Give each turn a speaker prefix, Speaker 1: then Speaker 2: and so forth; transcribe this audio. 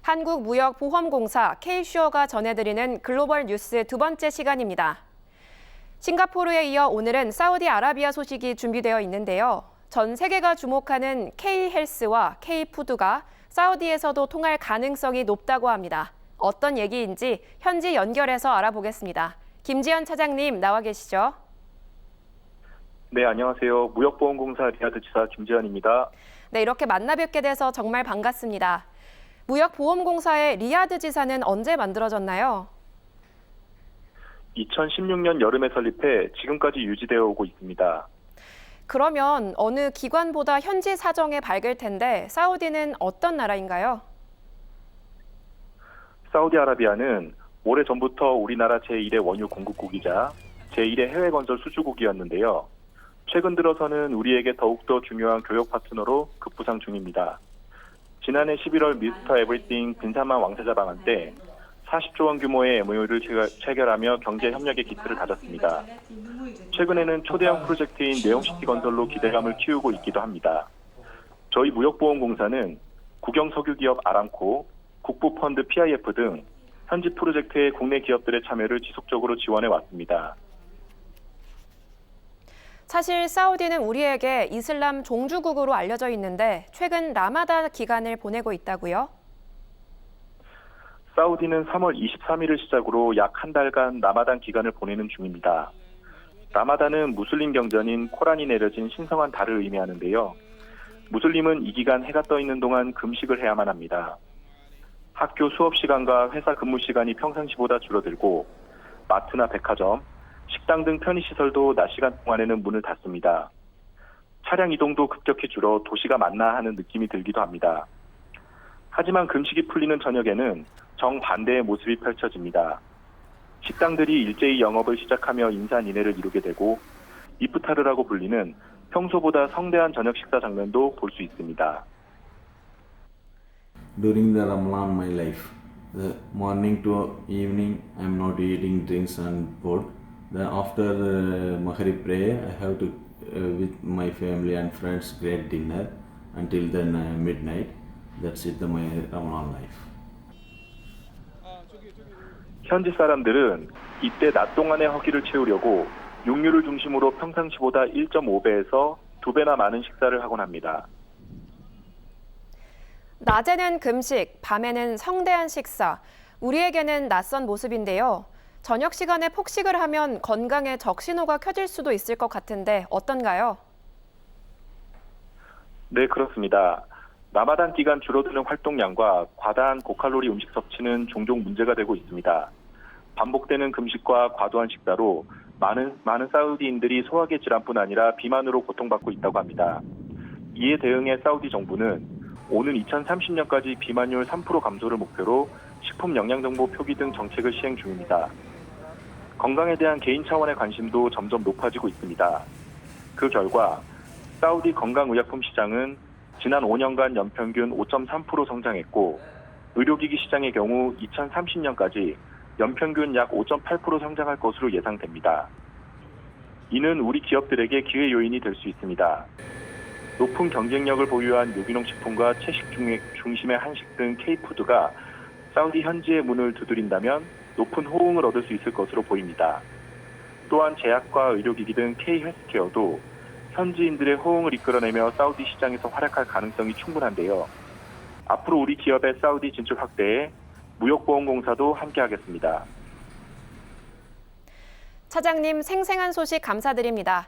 Speaker 1: 한국무역보험공사 K-슈어가 전해드리는 글로벌 뉴스 두 번째 시간입니다. 싱가포르에 이어 오늘은 사우디아라비아 소식이 준비되어 있는데요. 전 세계가 주목하는 K-헬스와 K-푸드가 사우디에서도 통할 가능성이 높다고 합니다. 어떤 얘기인지 현지 연결해서 알아보겠습니다. 김지연 차장님 나와 계시죠?
Speaker 2: 네, 안녕하세요. 무역보험공사 리야드 지사 김지연입니다.
Speaker 1: 네, 이렇게 만나 뵙게 돼서 정말 반갑습니다. 무역보험공사의 리야드 지사는 언제 만들어졌나요?
Speaker 2: 2016년 여름에 설립해 지금까지 유지되어 오고 있습니다.
Speaker 1: 그러면 어느 기관보다 현지 사정에 밝을 텐데 사우디는 어떤 나라인가요?
Speaker 2: 사우디아라비아는 오래전부터 우리나라 제1의 원유 공급국이자 제1의 해외 건설 수주국이었는데요. 최근 들어서는 우리에게 더욱더 중요한 교역 파트너로 급부상 중입니다. 지난해 11월 미스터 에브리띵 빈살만 왕세자 방한 때 40조 원 규모의 MOU를 체결하며 경제 협력의 기틀을 다졌습니다. 최근에는 초대형 프로젝트인 내용시티 건설로 기대감을 키우고 있기도 합니다. 저희 무역보험공사는 국영석유기업 아람코, 국부펀드 PIF 등 현지 프로젝트의 국내 기업들의 참여를 지속적으로 지원해 왔습니다.
Speaker 1: 사실 사우디는 우리에게 이슬람 종주국으로 알려져 있는데 최근 라마단 기간을 보내고 있다고요?
Speaker 2: 사우디는 3월 23일을 시작으로 약 한 달간 라마단 기간을 보내는 중입니다. 라마단은 무슬림 경전인 코란이 내려진 신성한 달을 의미하는데요. 무슬림은 이 기간 해가 떠 있는 동안 금식을 해야만 합니다. 학교 수업 시간과 회사 근무 시간이 평상시보다 줄어들고 마트나 백화점, 식당 등 편의시설도 낮 시간 동안에는 문을 닫습니다. 차량 이동도 급격히 줄어 도시가 맞나 하는 느낌이 들기도 합니다. 하지만 금식이 풀리는 저녁에는 정반대의 모습이 펼쳐집니다. 식당들이 일제히 영업을 시작하며 인산인해를 이루게 되고 이프타르라고 불리는 평소보다 성대한 저녁 식사 장면도 볼 수 있습니다.
Speaker 3: During the Ramadan my life, the morning to evening I am not eating drinks and food. Then after the Maghrib prayer I have to with my family and friends great dinner until then midnight. That's it my Ramadan life.
Speaker 2: 현지 사람들은 이때 낮 동안의 허기를 채우려고 육류를 중심으로 평상시보다 1.5배에서 2배나 많은 식사를 하곤 합니다.
Speaker 1: 낮에는 금식, 밤에는 성대한 식사. 우리에게는 낯선 모습인데요. 저녁 시간에 폭식을 하면 건강에 적신호가 켜질 수도 있을 것 같은데 어떤가요?
Speaker 2: 네, 그렇습니다. 라마단 기간 줄어드는 활동량과 과다한 고칼로리 음식 섭취는 종종 문제가 되고 있습니다. 반복되는 금식과 과도한 식사로 많은 사우디인들이 소화기 질환뿐 아니라 비만으로 고통받고 있다고 합니다. 이에 대응해 사우디 정부는 오는 2030년까지 비만율 3% 감소를 목표로 식품 영양정보 표기 등 정책을 시행 중입니다. 건강에 대한 개인 차원의 관심도 점점 높아지고 있습니다. 그 결과 사우디 건강의약품 시장은 지난 5년간 연평균 5.3% 성장했고 의료기기 시장의 경우 2030년까지 연평균 약 5.8% 성장할 것으로 예상됩니다. 이는 우리 기업들에게 기회 요인이 될 수 있습니다. 높은 경쟁력을 보유한 유기농 식품과 채식 중심의 한식 등 K푸드가 사우디 현지의 문을 두드린다면 높은 호응을 얻을 수 있을 것으로 보입니다. 또한 제약과 의료기기 등 K-헬스케어도 현지인들의 호응을 이끌어내며 사우디 시장에서 활약할 가능성이 충분한데요. 앞으로 우리 기업의 사우디 진출 확대에 무역보험공사도 함께하겠습니다.
Speaker 1: 차장님, 생생한 소식 감사드립니다.